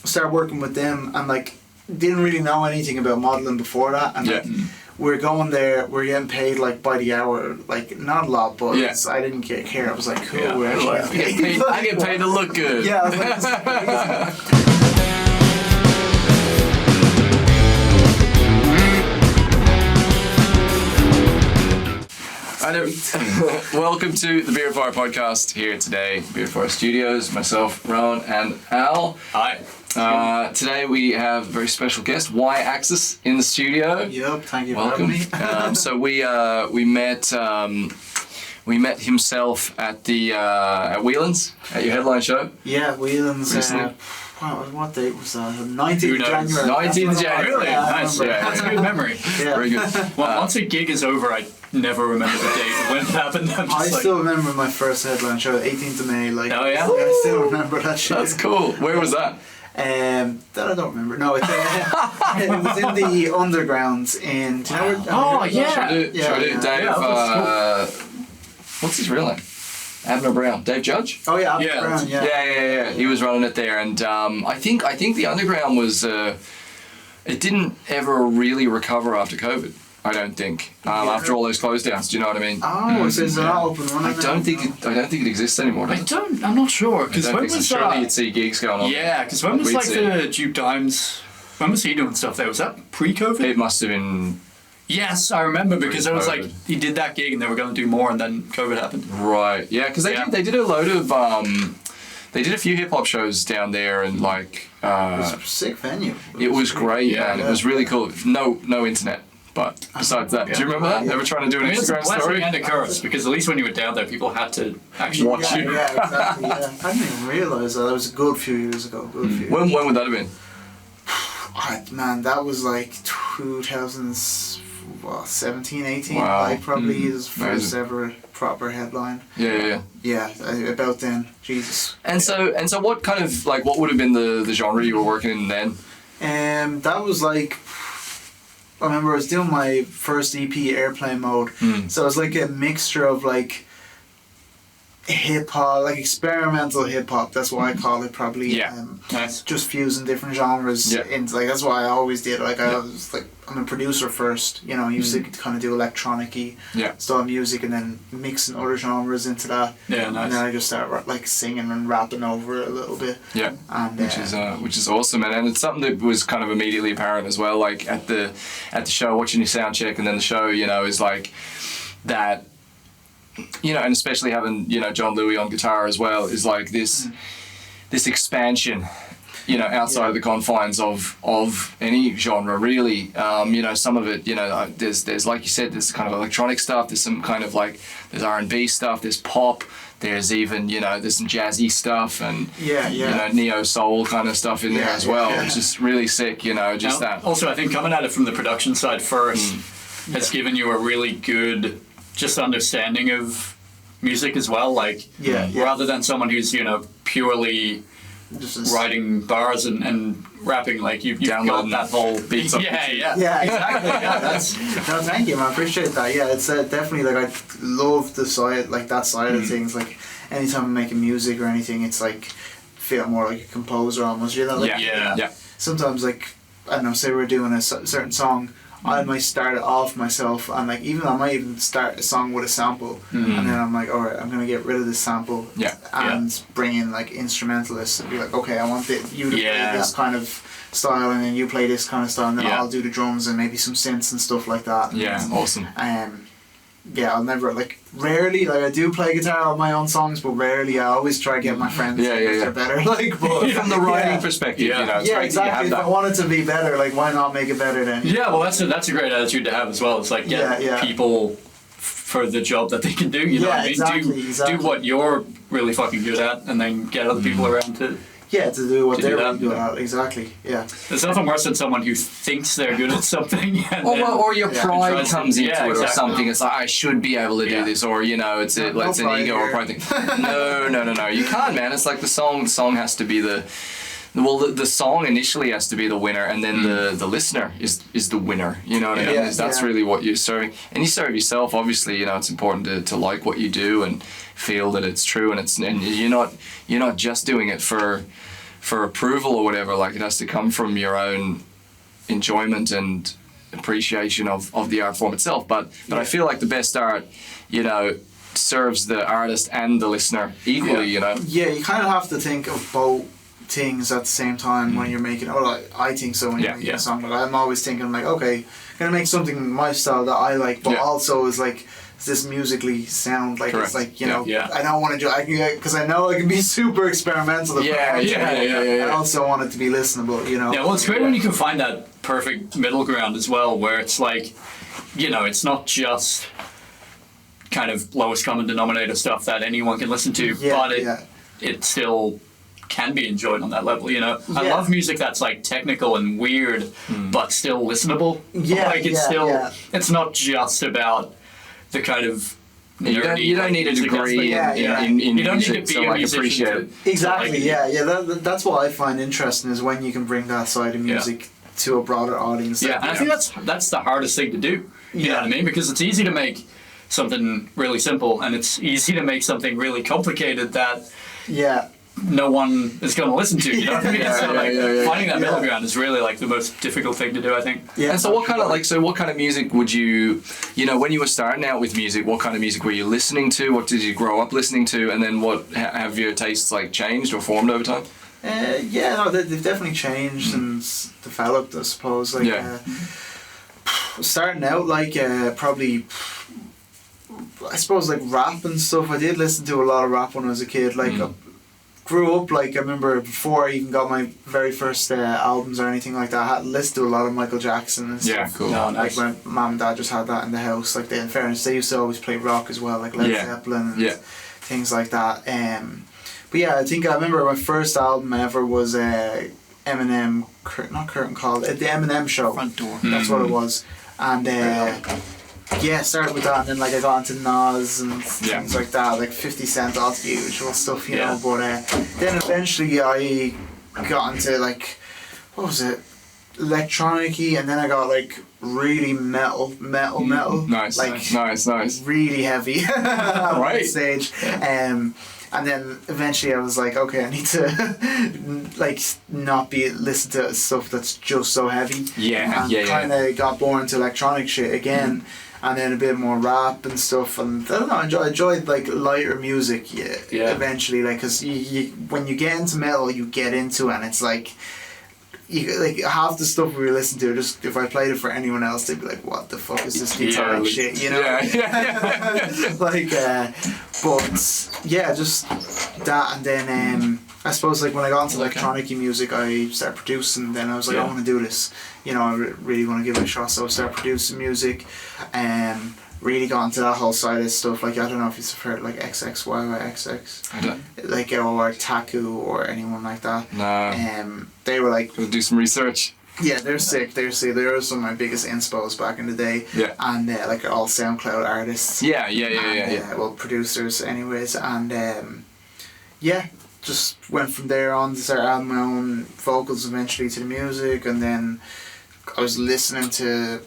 started working with them, and like didn't really know anything about modelling before that, and like we're going there, we're getting paid like by the hour, like not a lot, but I didn't care. I was like, cool, we're actually getting paid. I get paid to look good. Yeah, I was like, this is crazy. Welcome to the Beardfire Podcast here today, Beardfire Studios, myself, Rowan, and Al. Hi. Today we have a very special guest, Y-Axis, in the studio. Yep, thank you Welcome. for having me. So we met himself at the at Whelan's, at your headline show. Yeah, Whelan's. What date was that? 19th of January. 19th of January. Really? Yeah, Nice. Yeah. That's a good memory. Yeah. Very good. Once a gig is over, I never remember the date when it happened. I still remember my first headline show, 18th of May. Like, Oh, yeah? I still remember that shit. That's cool. Where was that? That I don't remember. No, it was in the underground in. Do you know where? Oh, yeah. Should I do? Dave? Yeah, that's What's his real name? Abner Brown. Dave Judge? Oh yeah, Yeah. Brown, yeah. Yeah. He was running it there, and I think the underground was. It didn't ever really recover after COVID. I don't think. After all those close downs, do you know what I mean? Oh, so it's not open running. I don't think it exists anymore. Does it? I'm not sure. Because I don't when think so. was Surely that? you'd see gigs going on. Yeah, because when was We'd like see. the Duke Dimes? When was he doing stuff there? Was that pre-COVID? It must have been. Yes, I remember because it was like Pre-COVID. he did that gig and they were going to do more, and then COVID happened. Right, yeah, because they did a load of they did a few hip hop shows down there, and like It was a sick venue. it was great, Yeah, man. It was really cool. No internet, but besides that, do you remember that? They were trying to do an It's a Instagram blessing story. and a curse because at least when you were down there, people had to actually watch you. Yeah, exactly. Yeah. I didn't even realise that. That was a good few years ago. When would that have been? Man, that was like 2017, 18. Wow. Like probably his first Amazing. ever proper headline. Yeah. Yeah, about then. Jesus. And so what kind of like what would have been the genre you were working in then? That was like, I remember I was doing my first EP, Airplane Mode. So it was like a mixture of like hip hop, like experimental hip hop. That's what I call it, probably. Yeah. Nice. Just fusing different genres into, like, that's what I always did. Like I was like, I'm a producer first. You know, I used to kind of do electronic-y style music and then mixing other genres into that. Yeah, nice. And then I just started like singing and rapping over it a little bit. Yeah, and which is awesome, and it's something that was kind of immediately apparent as well. Like at the show, watching your sound check, and then the show, you know, is like that. You know, and especially having, you know, John Louis on guitar as well is like this expansion, you know, outside of the confines of any genre really. You know, some of it, you know, there's like you said, there's kind of electronic stuff, there's some kind of like, there's R&B stuff, there's pop, there's even, you know, there's some jazzy stuff and you know, neo soul kind of stuff in there as well, which is really sick, you know, just that. Also, I think coming at it from the production side first has given you a really good just understanding of music as well, like rather than someone who's, you know, purely just writing bars and rapping, like you've got that whole beats. Yeah, exactly. No, thank you, man. I appreciate that. Yeah, it's definitely like I love the side, like that side of things. Like anytime I'm making music or anything, it's like feel more like a composer almost. You know, like sometimes like I don't know, say we're doing a certain song. I might start it off myself, and like I might even start a song with a sample, and then I'm like, all right, I'm gonna get rid of this sample, and bring in like instrumentalists and be like, okay, I want you to play this kind of style, and then you play this kind of style, and then I'll do the drums and maybe some synths and stuff like that. Yeah, awesome. I'll never rarely I do play guitar on my own songs, but rarely. I always try to get my friends if they're better. Like, but from the writing perspective, you know, it's great exactly. If that you have I want it to be better, like why not make it better then? Yeah, well, that's a great attitude to have as well. It's like get people for the job that they can do. You know what I mean? Exactly. Do what you're really fucking good at, and then get other people around to. Yeah, to do what they're really good at, exactly. Yeah. There's nothing worse than someone who thinks they're good at something. And or your pride comes into it or exactly. something. It's like, I should be able to do this, or, you know, it's an ego or pride thing. No. You can't, man. It's like the song has to be the song initially has to be the winner, and then the listener is the winner. You know what I mean? That's really what you're serving. And you serve yourself, obviously, you know, it's important to like what you do and feel that it's true, and you're not just doing it for for approval or whatever. Like it has to come from your own enjoyment and appreciation of the art form itself. But I feel like the best art, you know, serves the artist and the listener equally. You know. Yeah, you kind of have to think of both things at the same time when you're making. Oh, like, I think so when you're making a song. Like I'm always thinking like, okay, gonna make something in my style that I like, but also is like, does this musically sound like? Correct. It's like, you know, I don't want to do because I know I can be super experimental. I also want it to be listenable, you know. Yeah, well, it's great when you can find that perfect middle ground as well, where it's like, you know, it's not just kind of lowest common denominator stuff that anyone can listen to, but it still can be enjoyed on that level, you know. I love music that's like technical and weird, but still listenable. Like it's still, it's not just about the kind of nerdy, you don't need a degree in you don't music need to be to like appreciate it. Exactly, that's what I find interesting is when you can bring that side of music to a broader audience. Yeah, and I think that's the hardest thing to do. You know what I mean? Because it's easy to make something really simple, and it's easy to make something really complicated that no one is going to listen to. You know what I mean? Finding that middle ground is really like the most difficult thing to do, I think. Yeah. And so what kind of music would you know, when you were starting out with music, what kind of music were you listening to? What did you grow up listening to? And then what have your tastes like changed or formed over time? They've definitely changed and developed, I suppose. Like starting out like probably, I suppose like rap and stuff. I did listen to a lot of rap when I was a kid. Like grew up like, I remember before I even got my very first albums or anything like that, I had listened to a lot of Michael Jackson and stuff. Yeah, cool. No, nice. Like my mum and dad just had that in the house. Like in fairness, they used to always play rock as well, like Led Zeppelin and things like that. But yeah, I think I remember my first album ever was Eminem, not Curtain Call, the Eminem Show. Front Door. That's what it was. And started with that, and then like I got into Nas and things like that, like 50 Cent, all the usual stuff, you know. But then eventually I got into like, what was it, electronic-y, and then I got like really metal. Nice, like nice. Really heavy at right. stage. And then eventually I was like, okay, I need to like not listen to stuff that's just so heavy. And kind of got more into electronic shit again, and then a bit more rap and stuff. And I don't know, I enjoyed like lighter music. Eventually, like, because you when you get into metal, you get into it, and it's like, like half the stuff we listen to, just if I played it for anyone else, they'd be like, "What the fuck is this guitar shit?" You know? Like, but yeah, just that, and then I suppose like when I got into electronic music, I started producing. Then I was like, I want to do this. You know, I really want to give it a shot. So I started producing music, and really got into that whole side of stuff. Like, I don't know if you've heard like XXYYXX. I don't. Like, or Taku or anyone like that. No. They were like, we'll do some research. Yeah, they're sick. They were some of my biggest inspos back in the day. Yeah. And like all SoundCloud artists. Yeah. Well, producers, anyways, and just went from there on to start adding my own vocals eventually to the music, and then I was listening to.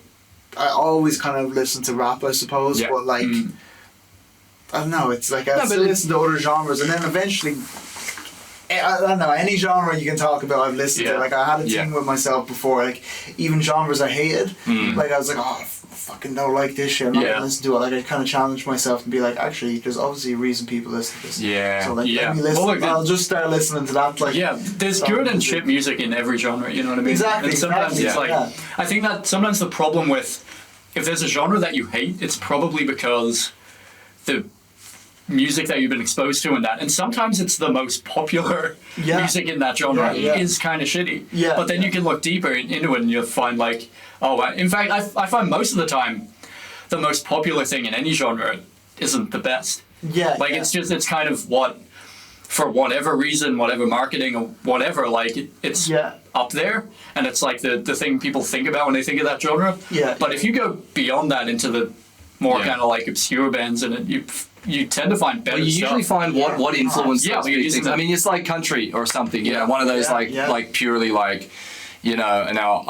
I always kind of listen to rap, I suppose, but like, I don't know, it's like I still listen to other genres, and then eventually, I don't know, any genre you can talk about, I've listened to. Like, I had a thing with myself before, like, even genres I hated, like, I was like, oh, I fucking don't like this shit, I'm not gonna listen to it. Like, I kind of challenged myself and be like, actually, there's obviously a reason people listen to this. So, like, let me listen, I'll just start listening to that. Like, there's good and shit music in every genre, you know what I mean? Exactly. And sometimes it's like, I think that sometimes the problem with, if there's a genre that you hate, it's probably because the music that you've been exposed to in that, and sometimes it's the most popular music in that genre is kind of shitty. But then you can look deeper into it and you'll find like, in fact, I find most of the time the most popular thing in any genre isn't the best. It's kind of what, for whatever reason, whatever marketing or whatever, like it's up there, and it's like the thing people think about when they think of that genre. But if you go beyond that into the more kind of like obscure bands, and you tend to find better stuff. You usually find what influenced those big things. I mean, it's like country or something, you know, one of those like purely like, you know, and now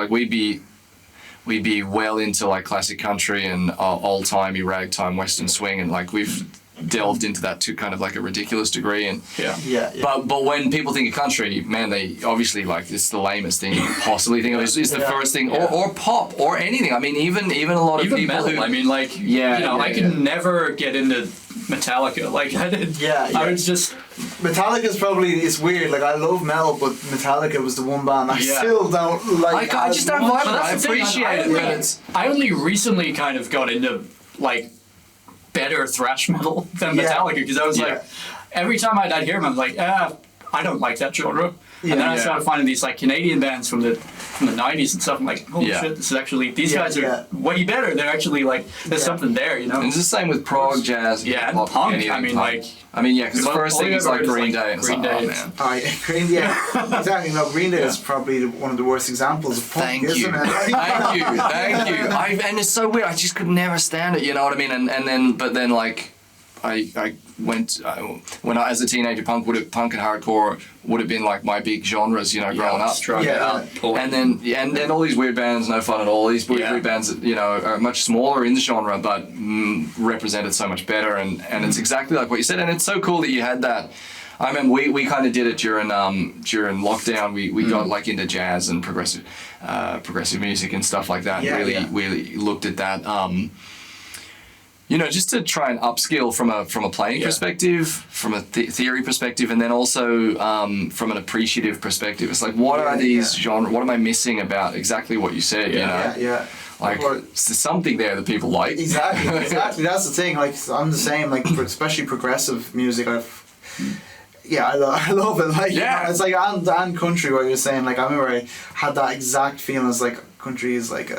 we'd be well into like classic country and old-timey ragtime western swing, and like we've delved into that to kind of like a ridiculous degree. And Yeah. but when people think of country, man, they obviously like it's the lamest thing you can possibly think of. It's the first thing, or pop, or anything. I mean, even a lot of people metal. who, I mean, like I could never get into Metallica. Like I did. I was just. Metallica's probably, it's weird, like I love metal, but Metallica was the one band I still don't like. I just don't like it. I That's the thing, appreciate it, but it's... I only recently kind of got into like better thrash metal than Metallica, because I was like, every time I'd hear them, I'm like, I don't like that genre. And then I started finding these like Canadian bands from the 90s and stuff. I'm like, holy shit, this is actually, these guys are way better. They're actually like, there's something there, you know? And it's the same with prog, jazz, and pop, punk. anything, I mean, punk. like... because the first thing is like Green Day. And Green Day. Day. Man. Green Day. Exactly. No, Green Day is probably one of the worst examples of punk, isn't it? Thank you. And it's so weird. I just could never stand it. You know what I mean? And then like, I went when I, as a teenager, punk and hardcore would have been like my big genres, you know, growing up. And then all these weird bands, no fun at all. These weird bands that, you know, are much smaller in the genre, but represented so much better. And it's exactly like what you said. And it's so cool that you had that. I remember we kind of did it during lockdown. We got like into jazz and progressive music and stuff like that. Really looked at that. You know, just to try and upskill from a playing perspective, from a theory perspective, and then also from an appreciative perspective. It's like, what are these genres? What am I missing about exactly what you said? You know, like there's something there that people like. Exactly. That's the thing. Like I'm the same. Like especially progressive music. I love it. Like you know, it's like and country. What you're saying. Like I remember I had that exact feeling. It's like country is like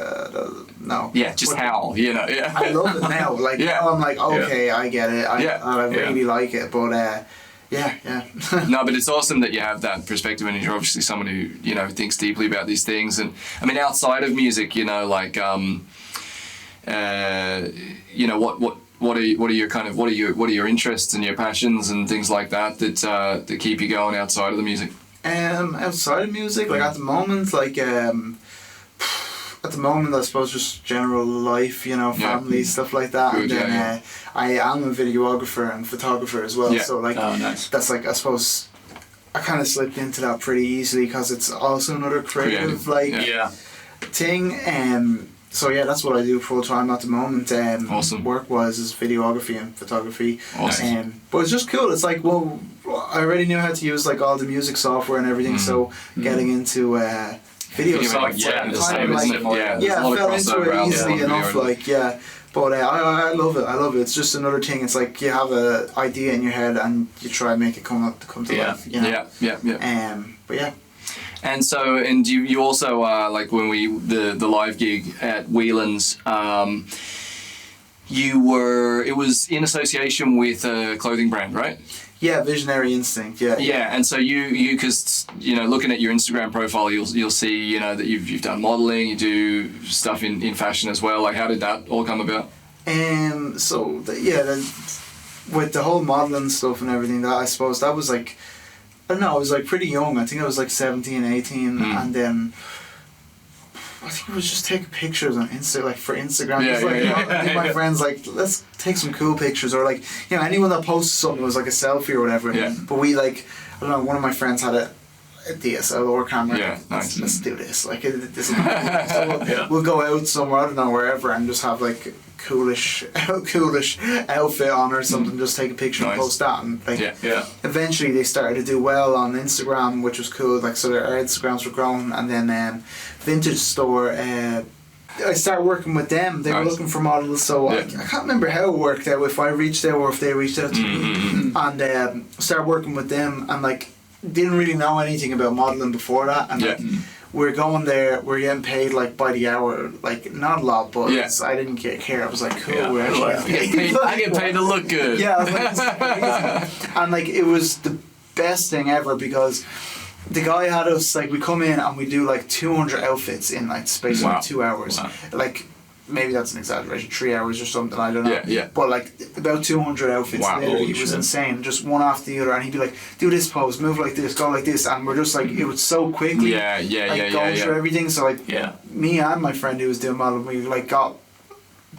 no. Yeah, just how you know. Yeah. I love it now. Like now I'm like okay, I get it. I really like it. But No, but it's awesome that you have that perspective, and you're obviously someone who, you know, thinks deeply about these things. And I mean, outside of music, you know, like you know, what are your interests and your passions and things like that that keep you going outside of the music? Outside of music, like at the moment, I suppose just general life, you know, family, stuff like that. Good, and then I am a videographer and photographer as well. So like, that's like, I suppose I kind of slipped into that pretty easily because it's also another creative thing. So yeah, that's what I do full time at the moment. Awesome. Work-wise is videography and photography. Awesome. But it's just cool. It's like, well, I already knew how to use like all the music software and everything. So getting into video software, I fell into it easily enough. But I love it. It's just another thing. It's like you have an idea in your head and you try and make it come to life. You know? But yeah. And so, and you also like when the live gig at Whelan's, it was in association with a clothing brand, right? Yeah, Visionary Instinct. Yeah. And so you because you know, looking at your Instagram profile, you'll see, you know, that you've done modeling, you do stuff in fashion as well. Like, how did that all come about? With the whole modeling stuff and everything, that I suppose that was like, I don't know, I was like pretty young. I think I was like 17, 18, and then I think it was just taking pictures on for Instagram. My friends like, let's take some cool pictures, or like, you know, anyone that posted something was like a selfie or whatever. But we like, I don't know, one of my friends had a DSLR camera. Nice. Let's do this. Like this. We'll go out somewhere, I don't know, wherever, and just have like coolish outfit on or something. Just take a picture and post that, and like eventually they started to do well on Instagram, which was cool. Like, so our Instagrams were growing, and then Vintage Store, I started working with them. They were looking for models, so I can't remember how it worked out, if I reached out or if they reached out to me, and started working with them, and like didn't really know anything about modeling before that, and like, we're going there, we're getting paid like by the hour, like not a lot, but I didn't care. I was like, cool, we're actually I get paid to look good. I was like, this is crazy. And like, it was the best thing ever, because the guy had us, like, we come in and we do like 200 outfits in like the space of 2 hours. Like, maybe that's an exaggeration, 3 hours or something, I don't know. But like about 200 outfits, literally. It was insane, just one after the other, and he'd be like, do this pose, move like this, go like this, and we're just like, it was so quickly going through everything. So like me and my friend who was doing modeling, we like got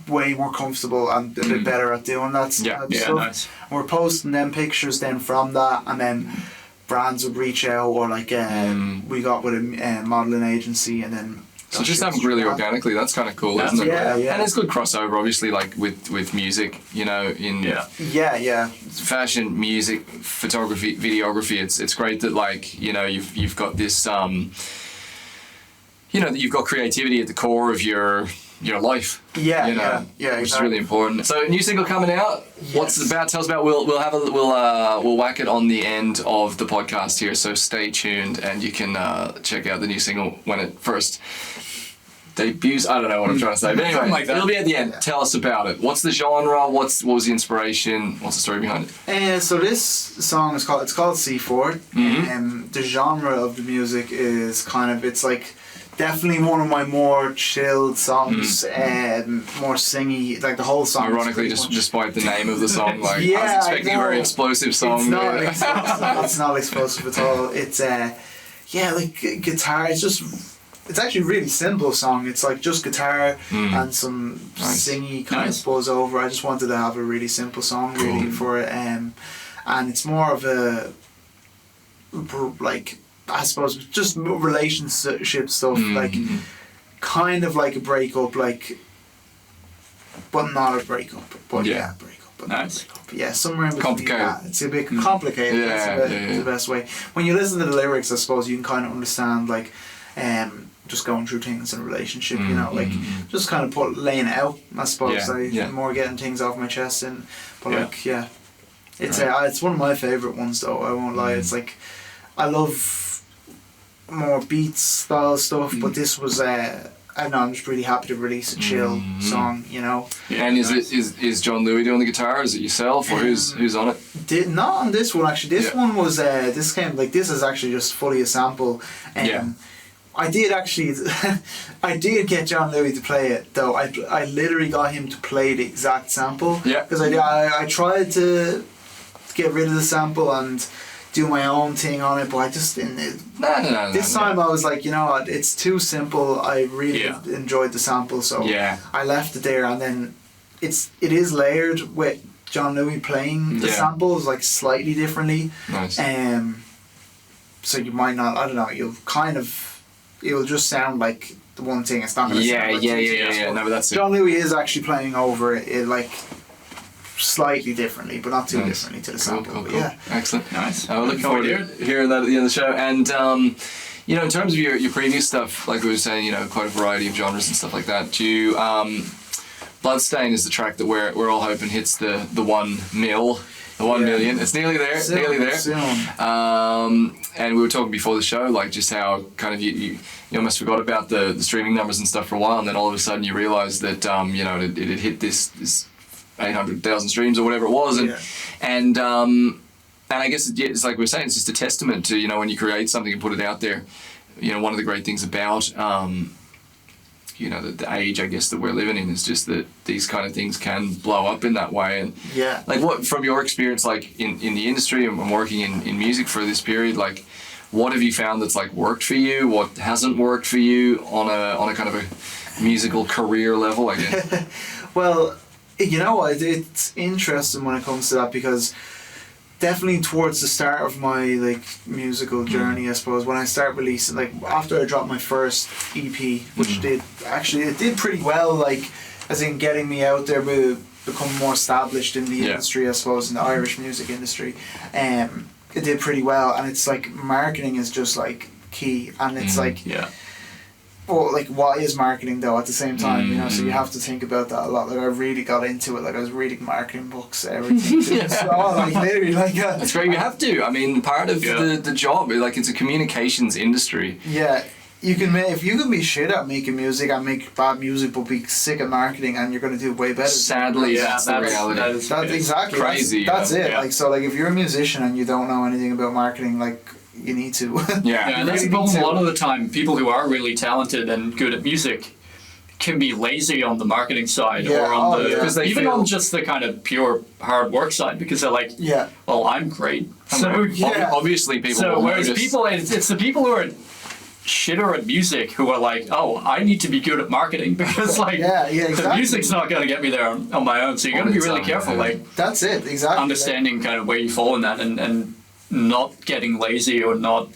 way more comfortable and a bit better at doing that type of stuff. Nice. And we're posting them pictures then from that, and then brands would reach out, or like we got with a modelling agency, and then so just happened really organically. That's kind of cool, isn't it? Yeah. And it's good crossover, obviously, like with music, you know, in fashion, music, photography, videography. It's great that, like, you know, you've got this you know, that you've got creativity at the core of your life. Yeah, you know, exactly. Which is really important. So, new single coming out. Yes. What's it about? Tell us about. We'll whack it on the end of the podcast here. So stay tuned, and you can check out the new single when it first debuts. I don't know what I'm trying to say, but anyway, like it'll be at the end. Yeah. Tell us about it. What's the genre? What was the inspiration? What's the story behind it? So this song is called C4. And the genre of the music is kind of, it's like definitely one of my more chilled songs, more singy, like the whole song. Ironically, just despite the name of the song, like I was expecting a very explosive song. It's not explosive. It's not explosive at all. It's like guitar. It's actually a really simple song. It's like just guitar and some singy kind of buzz over. I just wanted to have a really simple song really for it, and it's more of a like, I suppose, just relationship stuff, like kind of like a breakup, like, but not a breakup, but breakup, but not a breakup. Yeah, somewhere in between. Complicated. It's a bit complicated. That's the best way. When you listen to the lyrics, I suppose you can kind of understand, like, just going through things in a relationship, you know, like just kind of laying it out, I suppose. More getting things off my chest, it's one of my favourite ones though. I won't lie. It's like, I love more beats style stuff, but this was I don't know, I'm just really happy to release a chill song, you know. And is John Louis doing the guitar? Is it yourself, or who's on it? Not on this one actually. This one was this is actually just fully a sample. I did actually I did get John Louis to play it though. I literally got him to play the exact sample. Because I tried to get rid of the sample and do my own thing on it, but I just didn't. This time I was like, you know what, it's too simple. I really enjoyed the sample, so I left it there, and then it is layered with John Louis playing the samples like slightly differently. Nice. So you might not, I don't know, it'll just sound like the one thing. It's not going to sound like yeah. No, but that's John Louis is actually playing over it like slightly differently, but not too differently to the sample. Cool. Yeah, excellent. Nice. I'm looking forward to hearing that at the end of the show. And you know, in terms of your previous stuff, like we were saying, you know, quite a variety of genres and stuff like that. Do you Bloodstain is the track that we're all hoping hits the 1 mil. The 1 million. It's nearly there. Nearly there. Soon. And we were talking before the show, like just how kind of you almost forgot about the streaming numbers and stuff for a while, and then all of a sudden you realised that you know, it had hit this 800,000 streams or whatever it was, and I guess it's like we were saying, it's just a testament to, you know, when you create something and put it out there. You know, one of the great things about you know, the age, I guess, that we're living in is just that these kind of things can blow up in that way. And like, what, from your experience, like in the industry and working in music for this period, like, what have you found that's like worked for you? What hasn't worked for you on a kind of a musical career level, I guess? Well, you know, it's interesting when it comes to that, because definitely towards the start of my like musical journey, I suppose, when I start releasing, like after I dropped my first EP, which it did pretty well, like as in getting me out there, become more established in the industry, I suppose, in the Irish music industry. It did pretty well, and it's like marketing is just like key, and it's like well, like, what is marketing though at the same time, you know, so you have to think about that a lot. Like, I really got into it, like I was reading marketing books, everything. So, like, literally, like that's great. You have to. I mean, part of the job, like, it's a communications industry. Yeah, you can if you can be shit at making music and make bad music, but be sick at marketing, and you're going to do way better. Sadly, that's the reality. That's exactly crazy. That's it. Like, so, like, if you're a musician and you don't know anything about marketing, like, you need to. And that's the problem. A lot of the time, people who are really talented and good at music can be lazy on the marketing side, or on even on just the kind of pure hard work side, because they're like, well, I'm great. So obviously people. So will whereas notice. people, it's the people who are shitter at music who are like, oh, I need to be good at marketing because like exactly. the music's not going to get me there on my own. So you got to be really careful. Like that's it, exactly. Understanding kind of where you fall in that and not getting lazy or not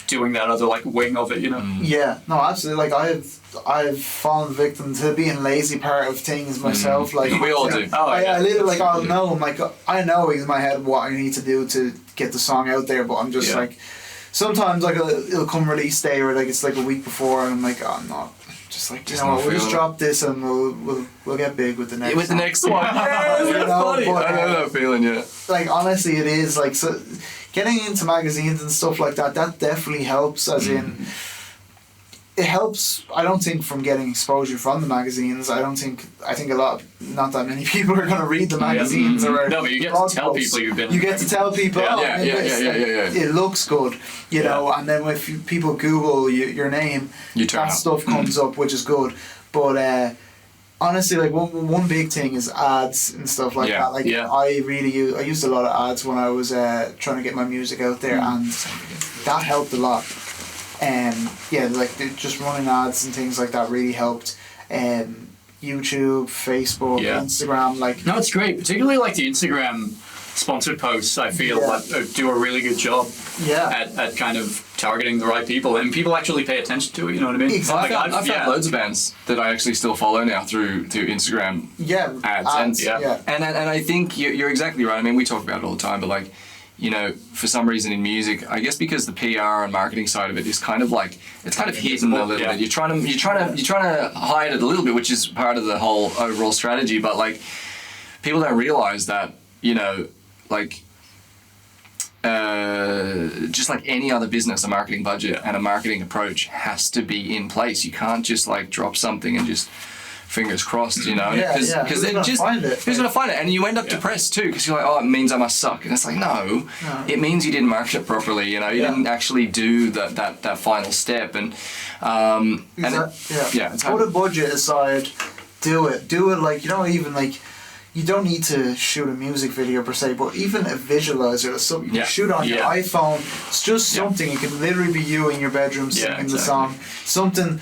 doing that other like wing of it, you know. Yeah, no, absolutely. Like I've fallen victim to being lazy part of things myself. Like we all do. I literally like I'll know. I'm like I know in my head what I need to do to get the song out there, but I'm just like sometimes like it'll come release day or like it's like a week before, and I'm like, oh, I'm not. Just like, you know, we'll just drop this and we'll get big with the next. With the next one. That's funny. But, I know that feeling. Yeah. Like honestly, it is like so. Getting into magazines and stuff like that definitely helps. As in, it helps. I don't think from getting exposure from the magazines. I think not that many people are going to read the magazines or. No, but you get to tell people you've been. You get to tell people. Yeah. It looks good, you know. And then if people Google your name, that stuff comes up, which is good. But honestly, like one big thing is ads and stuff like that. Like I used a lot of ads when I was trying to get my music out there, and that helped a lot. Like just running ads and things like that really helped. YouTube, Facebook, Instagram, like no, it's great. Particularly like the Instagram sponsored posts. I feel do a really good job. At kind of targeting the right people, and people actually pay attention to it. You know what I mean? Exactly. I've found loads of bands that I actually still follow now through Instagram. Ads. And I think you're exactly right. I mean, we talk about it all the time, but like, you know, for some reason in music, I guess because the PR and marketing side of it is kind of like it's kind of hidden a little bit. You're trying to hide it a little bit, which is part of the whole overall strategy. But like, people don't realize that, you know, like. Just like any other business, a marketing budget and a marketing approach has to be in place. You can't just like drop something and just fingers crossed, you know, because then just who's gonna find it, and you end up depressed too because you're like, oh, it means I must suck, and it's like no, it means you didn't market it properly, you know, you didn't actually do that final step, and put a budget aside, do it like, you know, even like. You don't need to shoot a music video per se, but even a visualizer or something you can shoot on your iPhone. It's just something. It can literally be you in your bedroom singing the song. Something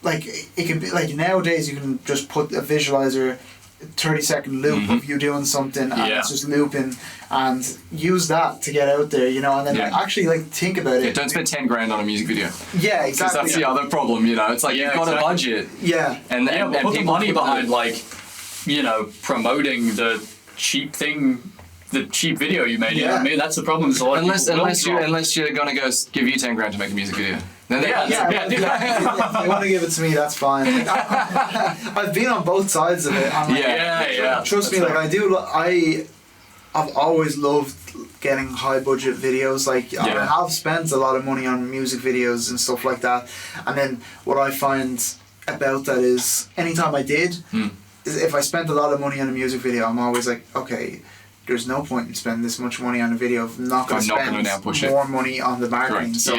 like it can be like nowadays you can just put a visualizer 30-second loop of you doing something and it's just looping, and use that to get out there, you know, and then actually like think about it. Don't spend 10 grand on a music video. Yeah, exactly. Because that's the other problem, you know. It's like you've got a budget. Yeah. And put the money behind like, you know, promoting the cheap video you made. You know what I mean? That's the problem. There's a lot unless you're gonna go give you 10 grand to make a music video. Then if they want to give it to me, that's fine. Like, I've been on both sides of it. Like, trust me, like I've always loved getting high budget videos. Like I have spent a lot of money on music videos and stuff like that. And then what I find about that is anytime I did. If I spent a lot of money on a music video, I'm always like, okay, there's no point in spending this much money on a video if I'm not going to spend more money on the marketing. Correct. So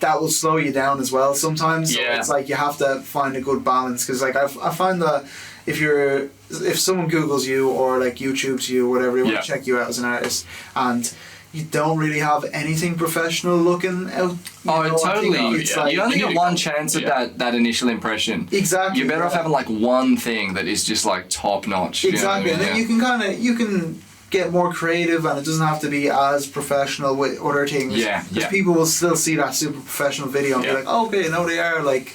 that will slow you down as well sometimes. So it's like you have to find a good balance, because like I find that if someone Googles you or like YouTubes you or whatever, they want to check you out as an artist, and you don't really have anything professional looking out. Totally. You only get one chance at that initial impression. Exactly. You're better off having like one thing that is just like top notch. Exactly. You know what I mean? And then you can get more creative, and it doesn't have to be as professional with other things. Because people will still see that super professional video and be like, oh, okay, no, they are like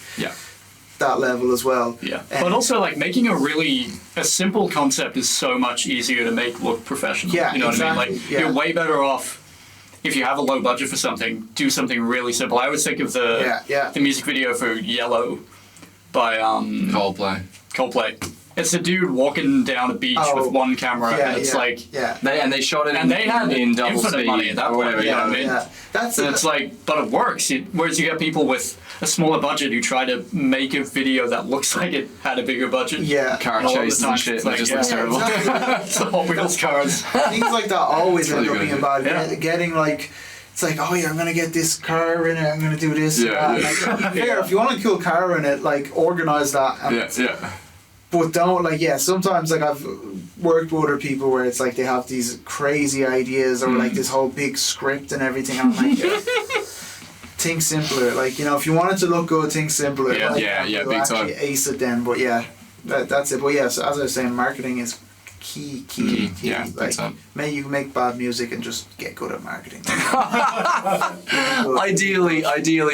that level as well. But also like making a simple concept is so much easier to make look professional. You know what I mean? Like you're way better off if you have a low budget for something, do something really simple. I always think of the music video for Yellow by Coldplay. It's a dude walking down a beach with one camera, and it's they shot it they had in double infinite speed money at that point. You know what I mean? It's like, but it works. Whereas you get people with a smaller budget who try to make a video that looks like it had a bigger budget. Car chases and shit. Like, just looks terrible. It's the Hot Wheels cars. Things like that always end up being bad. Getting like. It's like, oh yeah, I'm gonna get this car in it. I'm gonna do this. If you want a cool car in it, like organize that. But don't sometimes like I've worked with other people where it's like they have these crazy ideas or like this whole big script and everything. And I'm like, think simpler. Like, you know, if you want it to look good, think simpler. Yeah, like, yeah, you'll big actually time. ace it then. But yeah, that's it. But yeah, so as I was saying, marketing is key. Yeah, big Like, time. you can make bad music and just get good at marketing. Ideally,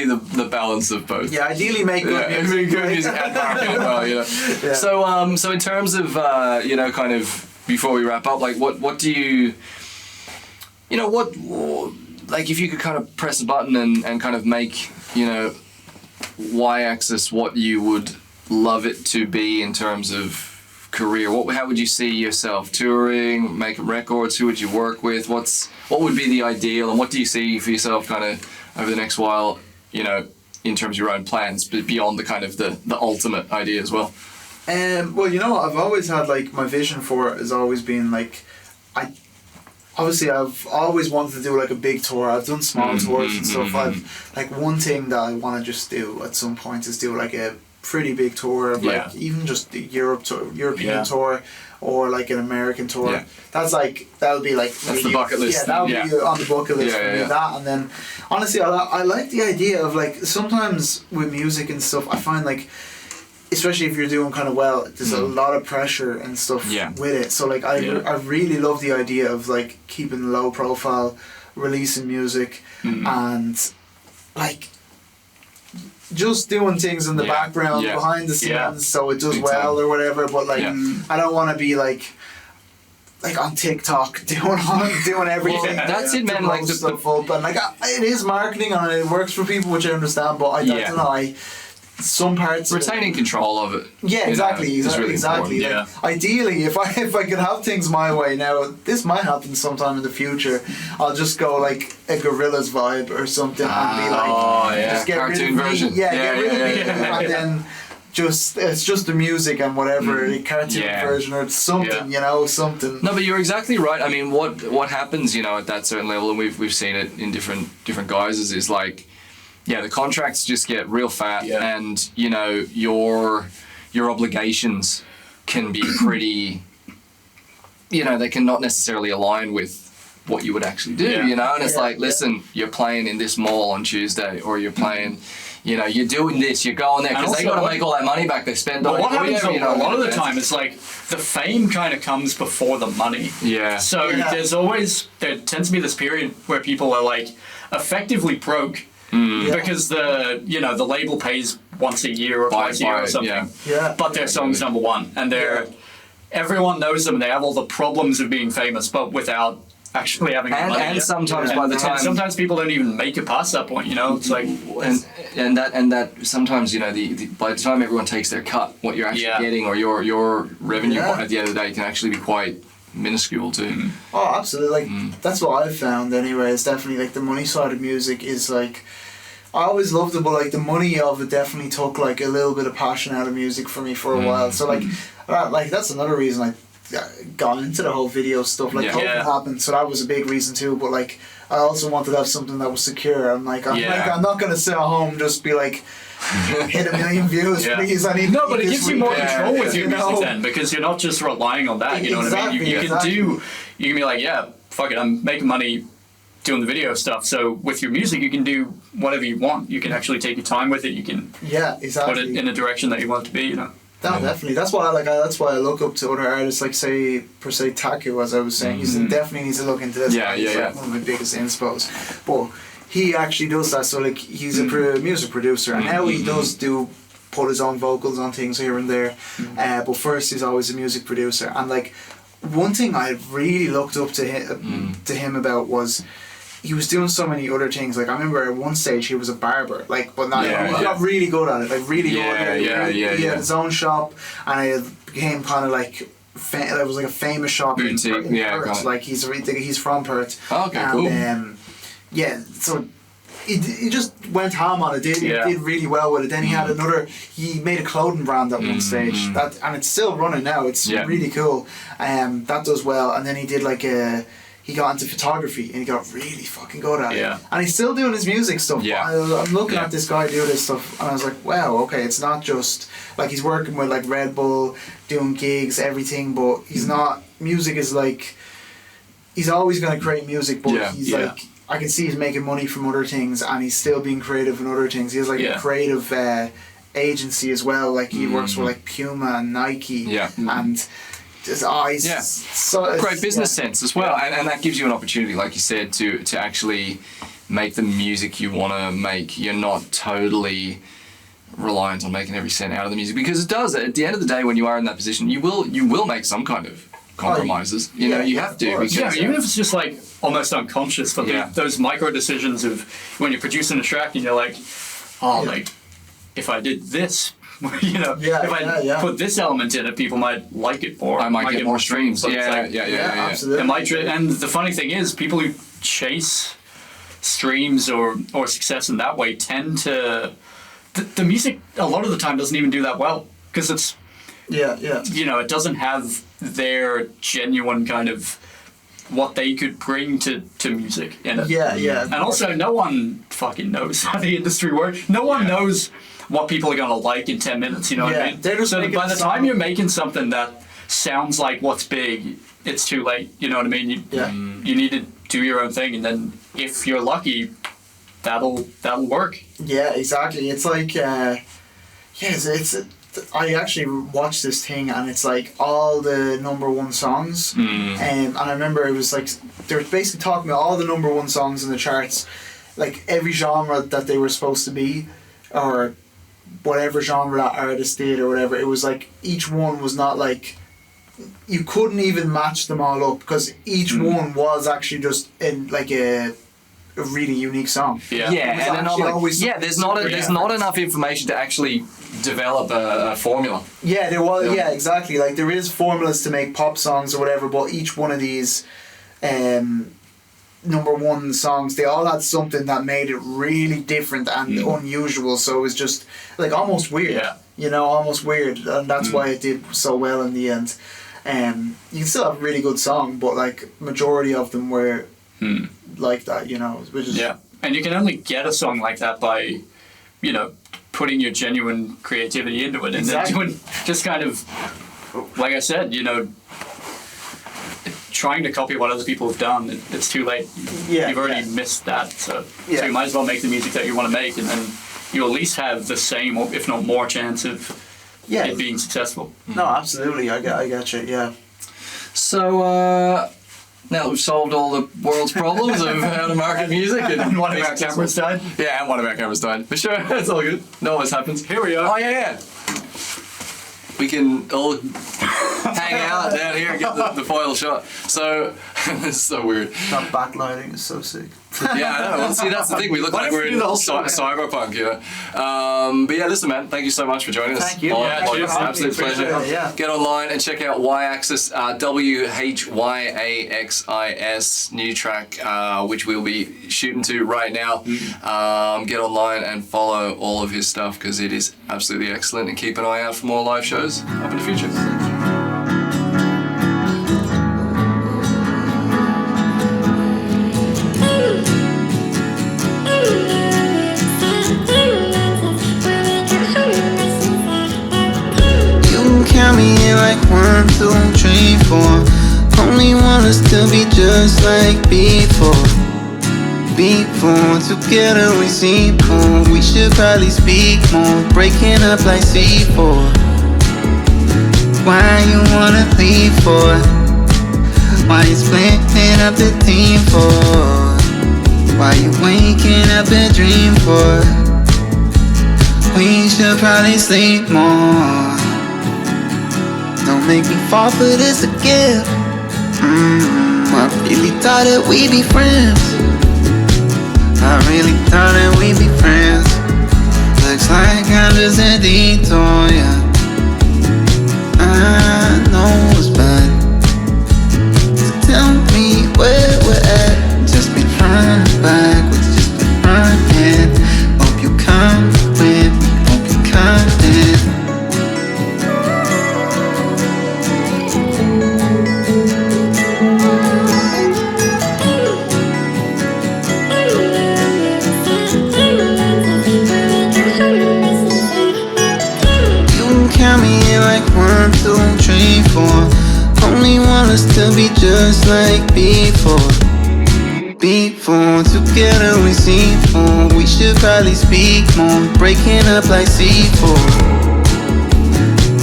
the balance of both. Yeah, ideally make good music. Good music and marketing as well, you know. Yeah. So in terms of you know, kind of before we wrap up, like what do you, you know, what, like if you could kind of press a button and kind of make, you know, y-axis what you would love it to be in terms of career, how would you see yourself touring, making records? Who would you work with? What would be the ideal, and what do you see for yourself kind of over the next while, you know, in terms of your own plans, but beyond the kind of the ultimate idea as well? Well, you know what, I've always had, like, my vision for it has always been, like, I've always wanted to do, like, a big tour. I've done small tours and stuff. Like, one thing that I want to just do at some point is do, like, a pretty big tour of, like, even just the European tour, or like an American tour. Yeah. That's like, that would be like, that's really, the bucket list. Yeah, that would be on the bucket list for me. That, and then honestly, I like the idea of, like, sometimes with music and stuff, I find, like, especially if you're doing kind of well, there's a lot of pressure and stuff with it. So, like, I really love the idea of, like, keeping low profile, releasing music, and, like, just doing things in the background, behind the scenes, so it does well or whatever. But, like, I don't want to be like on TikTok doing everything. Well, that's it, man. Like, stuff up, and, like, it is marketing and it works for people, which I understand. But I don't know. Some parts retaining control of it. Yeah, exactly. Really exactly. Like, ideally, if I could have things my way now, this might happen sometime in the future. I'll just go like a Gorillaz vibe or something, and be like, just get cartoon rid of version. me. Get rid of me, and then it's just the music and whatever, the cartoon version or something, you know, something. No, but you're exactly right. I mean, what happens, you know, at that certain level, and we've seen it in different guises, is like, the contracts just get real fat, and, you know, your obligations can be pretty, you know, they can not necessarily align with what you would actually do, you know, and it's like, listen, you're playing in this mall on Tuesday, or you're playing, you know, you're doing this, you're going there, because they got to make all that money back they spend on it. What happens a lot of the time is, like, the fame kind of comes before the money. Yeah. So there tends to be this period where people are, like, effectively broke, because the label pays once a year or twice a year or something. But their song's number one, and everyone knows them. They have all the problems of being famous, but without actually having money. And sometimes by the time, sometimes people don't even make it past that point. You know, it's like and that sometimes, you know, by the time everyone takes their cut, what you're actually getting, or your revenue at the end of the day can actually be quite minuscule too. Oh, absolutely. Like, that's what I've found anyway. It's definitely, like, the money side of music is, like, I always loved it, but, like, the money of it definitely took, like, a little bit of passion out of music for me for a while. So, like, that's another reason I got into the whole video stuff. Like, COVID happened, so that was a big reason too. But, like, I also wanted to have something that was secure. I'm like, I'm not gonna sit at home just be like, hit 1 million views, please. I need. No, but it gives you more control with your music then, because you're not just relying on that. You know what I mean? You can be like, fuck it, I'm making money doing the video stuff. So with your music, you can do whatever you want. You can actually take your time with it. You can put it in a direction that you want it to be. You know. No, definitely. That's why I look up to other artists, like, say Taku, as I was saying. He definitely needs to look into this. He's like one of my biggest inspos. But he actually does that. So, like, he's a music producer, and now he does put his own vocals on things here and there. But first, he's always a music producer. And, like, one thing I really looked up to him about was, he was doing so many other things. Like, I remember at one stage he was a barber, like, but not. He got really good at it. Like, really good at it. He had his own shop, and it became kind of like it was like a famous shop in Perth. Like, he's from Perth. Oh, okay, and, cool. So he just went ham on it. Did really well with it. Then he had he made a clothing brand at one stage, and it's still running now. It's really cool. That does well. And then he did like he got into photography, and he got really fucking good at it. And he's still doing his music stuff. I'm looking at this guy do this stuff, and I was like, wow, okay, it's not just, like, he's working with, like, Red Bull, doing gigs, everything, but he's not, music is, like, he's always going to create music, but he's, like, I can see he's making money from other things, and he's still being creative in other things. He has like a creative agency as well. Like he works with like Puma and Nike, and his eyes. So great business sense as well, and that gives you an opportunity, like you said, to actually make the music you want to make. You're not totally reliant on making every cent out of the music, because it does. At the end of the day, when you are in that position, you will make some kind of compromises. You know, you have to. Because, even if it's just like almost unconscious, but those micro decisions of when you're producing a track and you're like, like if I did this, you know, if I put this element in it, people might like it more. I might get more streams. So Absolutely. It might, and the funny thing is, people who chase streams or success in that way tend to. The music a lot of the time doesn't even do that well, because it's you know, it doesn't have their genuine kind of what they could bring to music in it. And also, no one fucking knows how the industry works. No one knows what people are gonna like in 10 minutes. You know what I mean? So by the time you're making something that sounds like what's big, it's too late. You know what I mean? You need to do your own thing, and then if you're lucky, that'll work. Yeah, exactly. It's like I actually watched this thing, and it's like all the number one songs, and I remember it was like they were basically talking about all the number one songs in the charts, like every genre that they were supposed to be, or whatever genre that artist did or whatever. It was like each one was not like, you couldn't even match them all up, because each one was actually just in like a really unique song. And they're not like, there's not enough information to actually develop a formula. There was exactly, like there is formulas to make pop songs or whatever, but each one of these number one songs, they all had something that made it really different and unusual, so it was just like almost weird. You know, almost weird, and that's why it did so well in the end. You can still have a really good song, but like majority of them were like that, you know, which is and you can only get a song like that by, you know, putting your genuine creativity into it, and then doing just kind of, like I said, you know, trying to copy what other people have done. It's too late. You've already missed that, so you might as well make the music that you want to make, and then you at least have the same, or if not more, chance of it being successful. No, absolutely. I get you. So now that we've solved all the world's problems of how to market music, and one of our cameras died. And one of our cameras died. For sure, it's all good. No always happens. Here we are. Oh we can all hang out down here and get the foil shot. So this is so weird. That backlighting is so sick. I know. Well, see, that's the thing. We look like we're in cyberpunk, you know. But listen, man, thank you so much for joining us. Thank you. It's an absolute pleasure. Get online and check out Y-Axis, WHYAXIS, new track, which we'll be shooting to right now. Get online and follow all of his stuff, because it is absolutely excellent, and keep an eye out for more live shows up in the future. Count me in like 1, 2, 3, 4. Only want us to be just like before. Together we see more. We should probably speak more. Breaking up like C4. Why you wanna leave for? Why you splitting up the team for? Why you waking up and dream for? We should probably sleep more. Don't make me fall for this again. I really thought that we'd be friends. Looks like I'm just a detour, I know it's bad. So tell me where we're at. Just be running backwards, just be running. Hope you come with me, hope you come in. Count me in like 1, 2, 3, 4. Only want us to be just like before. before. Together we see more. We should probably speak more. Breaking up like C4.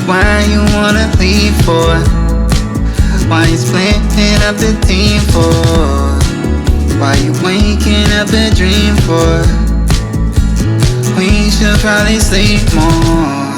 Why you wanna leave for? Why you splitting up the team for? Why you waking up the dream for? We should probably sleep more.